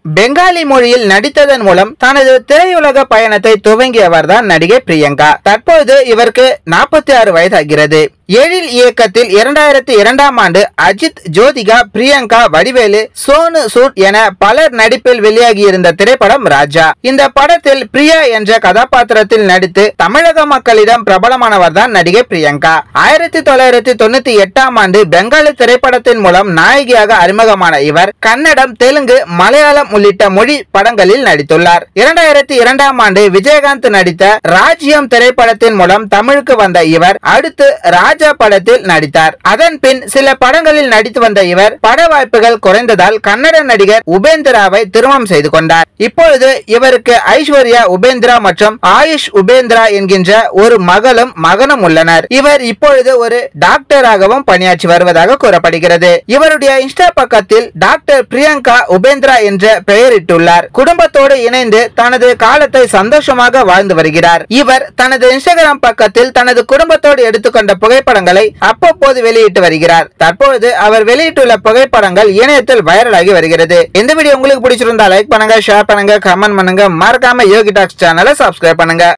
பெங்காலி மொழியில் நடித்ததன் மூலம் தனது திரையுலக பயணத்தை துவங்கியவர்தான் நடிகை பிரியங்கா. தற்போது இவருக்கு 46 வயதாகிறது. எழில் இயக்கத்தில் 2002ஆம் ஆண்டு அஜித், ஜோதிகா, பிரியங்கா, வடிவேலு, சோனு சூட் என பலர் நடிப்பில் வெளியாகியிருந்த திரைப்படம் ராஜா. இந்த படத்தில் பிரியா என்ற கதாபாத்திரத்தில் நடித்து தமிழக மக்களிடம் பிரபலமானவர் தான் நடிகை பிரியங்கா. 1998ஆம் ஆண்டு பெங்காலி திரைப்படத்தின் மூலம் நாயகியாக அறிமுகமான இவர் கன்னடம், தெலுங்கு, மலையாளம் உள்ளிட்ட மொழி படங்களில் நடித்துள்ளார். 2002ஆம் ஆண்டு விஜயகாந்த் நடித்த ராஜ்யம் திரைப்படத்தின் மூலம் தமிழுக்கு வந்த இவர் அடுத்து ராஜா படத்தில் நடித்தார். அதன் பின் சில படங்களில் நடித்து வந்த இவர் பட வாய்ப்புகள் குறைந்ததால் கன்னட நடிகர் உபேந்திராவை திருமணம் செய்து கொண்டார். இப்பொழுது இவருக்கு ஐஸ்வர்யா உபேந்திரா மற்றும் ஆயுஷ் உபேந்திரா என்கின்ற ஒரு மகளும் மகனும் உள்ளனர். இவர் இப்பொழுது ஒரு டாக்டராகவும் பணியாற்றி வருவதாக கூறப்படுகிறது. இவருடைய இன்ஸ்டா பக்கத்தில் டாக்டர் பிரியங்கா உபேந்திரா என்ற பெயரிட்டுள்ளார். குடும்பத்தோடு இணைந்து தனது காலத்தை சந்தோஷமாக வாழ்ந்து வருகிறார். இவர் தனது இன்ஸ்டாகிராம் பக்கத்தில் தனது குடும்பத்தோடு எடுத்துக்கொண்ட புகைப்படங்களை அவ்வப்போது வெளியிட்டு வருகிறார். தற்போது அவர் வெளியிட்டுள்ள புகைப்படங்கள் இணையத்தில் வைரலாகி வருகிறது. இந்த வீடியோ உங்களுக்கு பிடிச்சிருந்தா லைக் பண்ணுங்க, ஷேர் பண்ணுங்க, கமெண்ட் பண்ணுங்க. மறக்காம யோகி டாக்ஸ் சேனலை சப்ஸ்கிரைப் பண்ணுங்க.